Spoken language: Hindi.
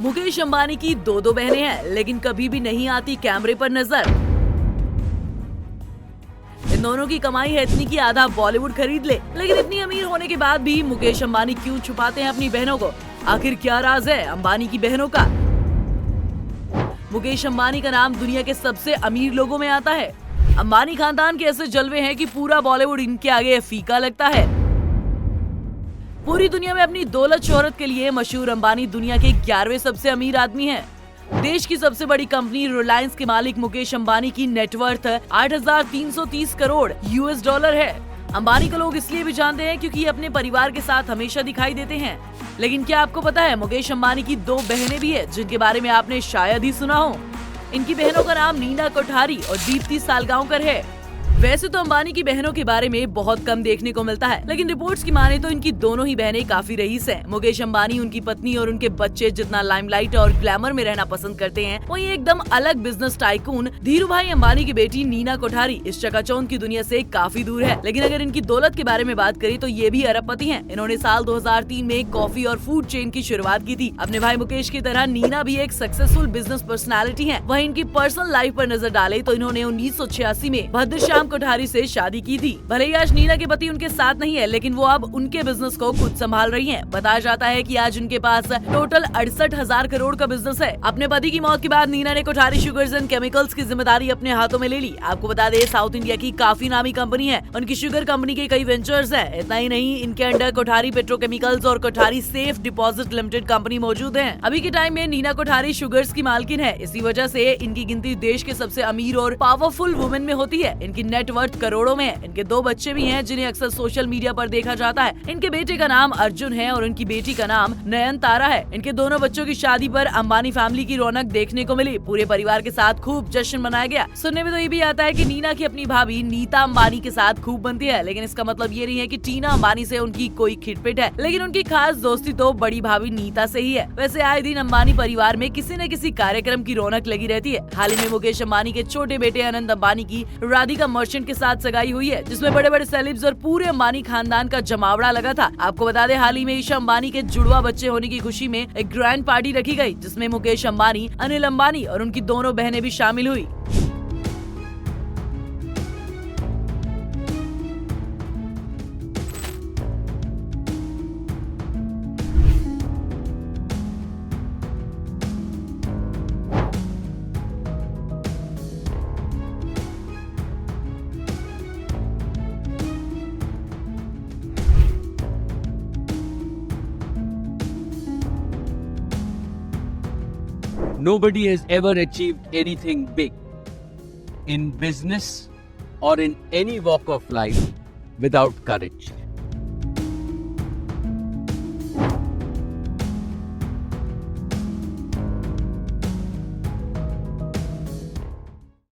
मुकेश अंबानी की दो बहनें हैं, लेकिन कभी भी नहीं आती कैमरे पर नजर। इन दोनों की कमाई है इतनी कि आधा बॉलीवुड खरीद ले, लेकिन इतनी अमीर होने के बाद भी मुकेश अंबानी क्यों छुपाते हैं अपनी बहनों को? आखिर क्या राज है अंबानी की बहनों का? मुकेश अंबानी का नाम दुनिया के सबसे अमीर लोगों में आता है। अंबानी खानदान के ऐसे जलवे हैं कि पूरा बॉलीवुड इनके आगे फीका लगता है। पूरी दुनिया में अपनी दौलत शोहरत के लिए मशहूर अंबानी दुनिया के 11वें सबसे अमीर आदमी हैं। देश की सबसे बड़ी कंपनी रिलायंस के मालिक मुकेश अंबानी की नेटवर्थ 8,330 करोड़ $। है। अंबानी को लोग इसलिए भी जानते हैं क्योंकि ये अपने परिवार के साथ हमेशा दिखाई देते हैं। लेकिन क्या आपको पता है मुकेश अंबानी की 2 बहनें भी हैं जिनके बारे में आपने शायद ही सुना हो। इनकी बहनों का नाम नीना कोठारी और दीप्ति सालगांवकर है। वैसे तो अंबानी की बहनों के बारे में बहुत कम देखने को मिलता है, लेकिन रिपोर्ट्स की माने तो इनकी दोनों ही बहनें काफी रईस हैं। मुकेश अंबानी, उनकी पत्नी और उनके बच्चे जितना लाइमलाइट और ग्लैमर में रहना पसंद करते हैं, वहीं एकदम अलग बिजनेस टाइकून धीरूभाई अंबानी की बेटी नीना कोठारी इस चकाचौंध की दुनिया से काफी दूर है। लेकिन अगर इनकी दौलत के बारे में बात करें तो ये भी अरबपति हैं। इन्होंने साल 2003 में कॉफी और फूड चेन की शुरुआत की थी। अपने भाई मुकेश की तरह नीना भी एक सक्सेसफुल बिजनेस पर्सनैलिटी है। वहीं इनकी पर्सनल लाइफ पर नजर डाले तो इन्होंने 1986 में भद्रश्याम कोठारी से शादी की थी। भले ही आज नीना के पति उनके साथ नहीं है, लेकिन वो अब उनके बिजनेस को खुद संभाल रही हैं। बताया जाता है कि आज उनके पास टोटल 68,000 करोड़ का बिजनेस है। अपने पति की मौत के बाद नीना ने कोठारी शुगर्स एंड केमिकल्स की जिम्मेदारी अपने हाथों में ले ली। आपको बता दें साउथ इंडिया की काफी नामी कंपनी है। उनकी शुगर कंपनी के कई वेंचर्स हैं। इतना ही नहीं, इनके अंडर कोठारी पेट्रोकेमिकल्स और Kothari safe deposit limited company मौजूद है। अभी के टाइम में नीना कोठारी शुगर्स की मालकिन है। इसी वजह से इनकी गिनती देश के सबसे अमीर और पावरफुल वुमेन में होती है। इनकी नेटवर्थ करोड़ों में है। इनके 2 बच्चे भी हैं जिन्हें अक्सर सोशल मीडिया पर देखा जाता है। इनके बेटे का नाम अर्जुन है और इनकी बेटी का नाम नयनतारा है। इनके दोनों बच्चों की शादी पर अंबानी फैमिली की रौनक देखने को मिली। पूरे परिवार के साथ खूब जश्न मनाया गया। सुनने में तो ये भी आता है कि नीना की अपनी भाभी नीता अंबानी के साथ खूब बनती है, लेकिन इसका मतलब ये नहीं है कि टीना अंबानी से उनकी कोई खिटपिट है। लेकिन उनकी खास दोस्ती तो बड़ी भाभी नीता से ही है। वैसे आए दिन अंबानी परिवार में किसी न किसी कार्यक्रम की रौनक लगी रहती है। हाल ही में मुकेश अंबानी के छोटे बेटे अनंत अंबानी की राधिका मर्चेंट के साथ सगाई हुई है, जिसमें बड़े बड़े सेलिब्स और पूरे अंबानी खानदान का जमावड़ा लगा था। आपको बता दें हाल ही में ईशा अंबानी के जुड़वा बच्चे होने की खुशी में एक ग्रैंड पार्टी रखी गई, जिसमें मुकेश अंबानी, अनिल अंबानी और उनकी दोनों बहनें भी शामिल हुई। Nobody has ever achieved anything big in business or in any walk of life without courage.